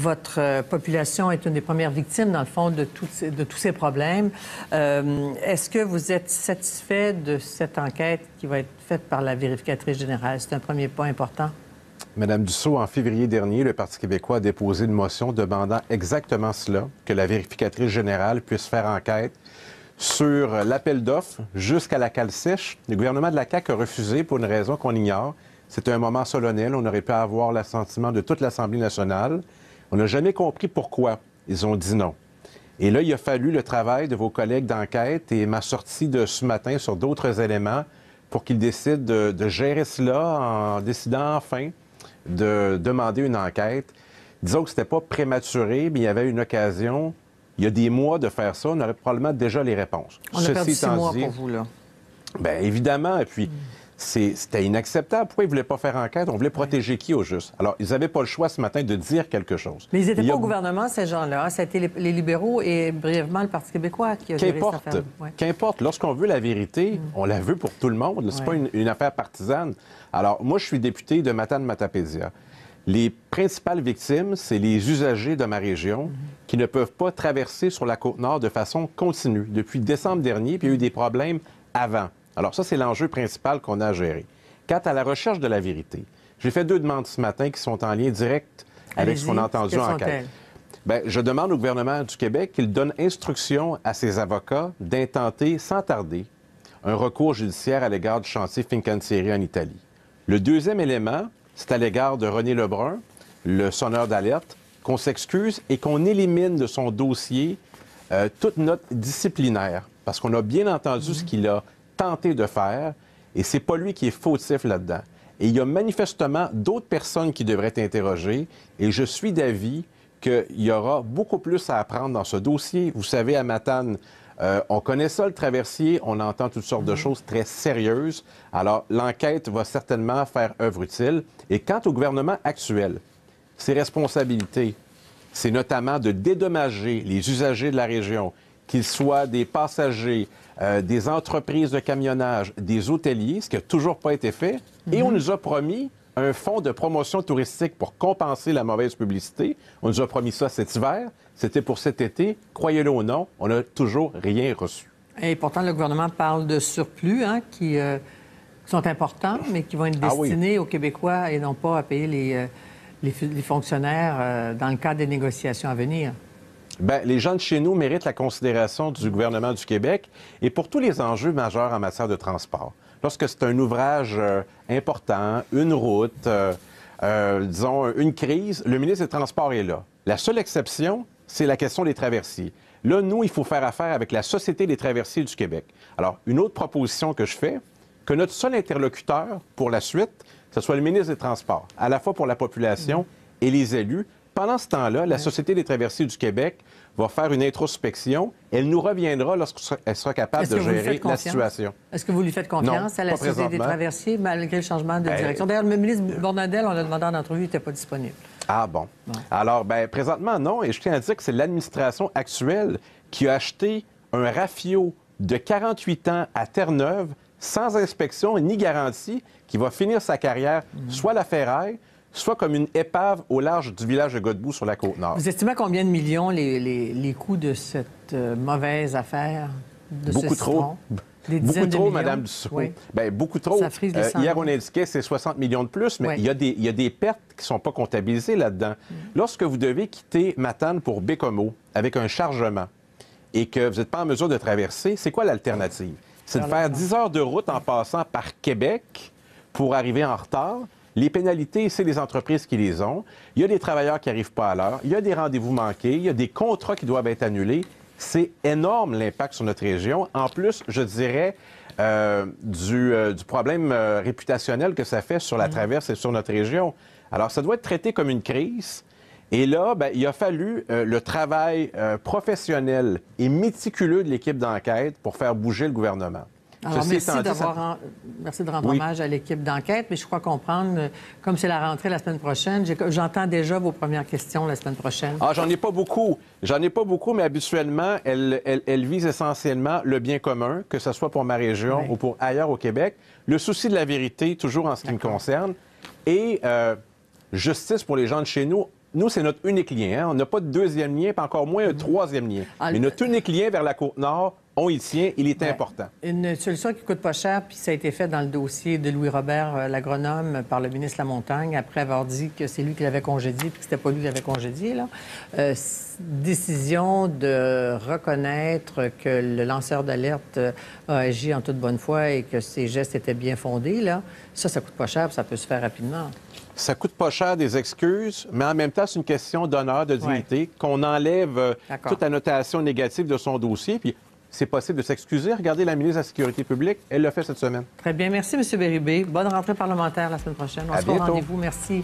Votre population est une des premières victimes, dans le fond, de tous ces problèmes. Est-ce que vous êtes satisfait de cette enquête qui va être faite par la vérificatrice générale? C'est un premier point important. Madame Dussault, en février dernier, le Parti québécois a déposé une motion demandant exactement cela, que la vérificatrice générale puisse faire enquête sur l'appel d'offres jusqu'à la cale sèche. Le gouvernement de la CAQ a refusé pour une raison qu'on ignore. C'était un moment solennel. On aurait pu avoir l'assentiment de toute l'Assemblée nationale. On n'a jamais compris pourquoi ils ont dit non. Et là, il a fallu le travail de vos collègues d'enquête et ma sortie de ce matin sur d'autres éléments pour qu'ils décident de gérer cela en décidant enfin de demander une enquête. Disons que ce n'était pas prématuré, mais il y avait une occasion, il y a des mois de faire ça, on aurait probablement déjà les réponses. On a perdu 6 mois pour vous, là. Bien, évidemment, et puis c'était inacceptable. Pourquoi ils ne voulaient pas faire enquête? On voulait protéger qui au juste? Alors, ils n'avaient pas le choix ce matin de dire quelque chose. Mais ils n'étaient pas au gouvernement, ces gens-là. Ça a été les libéraux et brièvement le Parti québécois qui a géré cette affaire. Ouais. Qu'importe. Lorsqu'on veut la vérité, on la veut pour tout le monde. C'est pas une affaire partisane. Alors, moi, je suis député de Matane-Matapédia. Les principales victimes, c'est les usagers de ma région qui ne peuvent pas traverser sur la Côte-Nord de façon continue. Depuis décembre dernier, puis il y a eu des problèmes avant. Alors ça, c'est l'enjeu principal qu'on a à gérer. Quant à la recherche de la vérité, j'ai fait 2 demandes ce matin qui sont en lien direct avec ce qu'on a entendu en enquête. Bien, je demande au gouvernement du Québec qu'il donne instruction à ses avocats d'intenter sans tarder un recours judiciaire à l'égard du chantier Fincantieri en Italie. Le deuxième élément, c'est à l'égard de René Lebrun, le sonneur d'alerte, qu'on s'excuse et qu'on élimine de son dossier toute note disciplinaire, parce qu'on a bien entendu ce qu'il a tenté de faire, et c'est pas lui qui est fautif là-dedans. Et il y a manifestement d'autres personnes qui devraient être interrogées, et je suis d'avis qu'il y aura beaucoup plus à apprendre dans ce dossier. Vous savez, à Matane, on connaît ça, le traversier, on entend toutes sortes de choses très sérieuses. Alors, l'enquête va certainement faire œuvre utile. Et quant au gouvernement actuel, ses responsabilités, c'est notamment de dédommager les usagers de la région, qu'ils soient des passagers, des entreprises de camionnage, des hôteliers, ce qui n'a toujours pas été fait. Et on nous a promis un fonds de promotion touristique pour compenser la mauvaise publicité. On nous a promis ça cet hiver. C'était pour cet été. Croyez-le ou non, on n'a toujours rien reçu. Et pourtant, le gouvernement parle de surplus qui sont importants, mais qui vont être destinés aux Québécois et non pas à payer les fonctionnaires dans le cadre des négociations à venir. Bien, les gens de chez nous méritent la considération du gouvernement du Québec et pour tous les enjeux majeurs en matière de transport. Lorsque c'est un ouvrage important, une route, disons, une crise, le ministre des Transports est là. La seule exception, c'est la question des traversiers. Là, nous, il faut faire affaire avec la Société des traversiers du Québec. Alors, une autre proposition que je fais, que notre seul interlocuteur pour la suite, ce soit le ministre des Transports, à la fois pour la population et les élus. Pendant ce temps-là, la Société des traversiers du Québec va faire une introspection. Elle nous reviendra lorsqu'elle sera capable de gérer la situation. Est-ce que vous lui faites confiance à la Société des traversiers, malgré le changement de direction? D'ailleurs, le ministre Bonnardel, on l'a demandé en entrevue, il n'était pas disponible. Ah bon. Alors, bien, présentement, non. Et je tiens à dire que c'est l'administration actuelle qui a acheté un Rafio de 48 ans à Terre-Neuve, sans inspection ni garantie, qui va finir sa carrière soit à la ferraille, soit comme une épave au large du village de Godbout sur la Côte-Nord. Vous estimez à combien de millions les coûts de cette mauvaise affaire? Beaucoup trop. Beaucoup trop, Mme Dussault. Oui. Bien, beaucoup trop. Hier, on indiquait que c'est 60 millions de plus, mais il y a des pertes qui ne sont pas comptabilisées là-dedans. Lorsque vous devez quitter Matane pour Bécomo avec un chargement et que vous n'êtes pas en mesure de traverser, c'est quoi l'alternative? C'est de faire 10 heures de route en passant par Québec pour arriver en retard. Les pénalités, c'est les entreprises qui les ont. Il y a des travailleurs qui n'arrivent pas à l'heure. Il y a des rendez-vous manqués. Il y a des contrats qui doivent être annulés. C'est énorme l'impact sur notre région. En plus, je dirais, du problème réputationnel que ça fait sur la traverse et sur notre région. Alors, ça doit être traité comme une crise. Et là, bien, il a fallu le travail professionnel et méticuleux de l'équipe d'enquête pour faire bouger le gouvernement. Alors, merci de rendre hommage à l'équipe d'enquête, mais je crois comprendre, comme c'est la rentrée la semaine prochaine, j'entends déjà vos premières questions la semaine prochaine. Ah, j'en ai pas beaucoup. J'en ai pas beaucoup, mais habituellement, elle vise essentiellement le bien commun, que ce soit pour ma région ou pour ailleurs au Québec. Le souci de la vérité, toujours en ce qui me concerne. Et justice pour les gens de chez nous. nous, c'est notre unique lien. Hein. On n'a pas de deuxième lien, pas encore moins un troisième lien. Mais notre unique lien vers la Côte-Nord, on y tient, il est important. Une solution qui ne coûte pas cher, puis ça a été fait dans le dossier de Louis-Robert, l'agronome, par le ministre Lamontagne, après avoir dit que c'est lui qui l'avait congédié, puis que c'était pas lui qui l'avait congédié, là. Décision de reconnaître que le lanceur d'alerte a agi en toute bonne foi et que ses gestes étaient bien fondés, là. Ça coûte pas cher, puis ça peut se faire rapidement. Ça coûte pas cher des excuses, mais en même temps, c'est une question d'honneur, de dignité, qu'on enlève toute annotation négative de son dossier, puis c'est possible de s'excuser. Regardez la ministre de la Sécurité publique, elle l'a fait cette semaine. Très bien. Merci, M. Bérubé. Bonne rentrée parlementaire la semaine prochaine. On se voit au rendez-vous. Merci.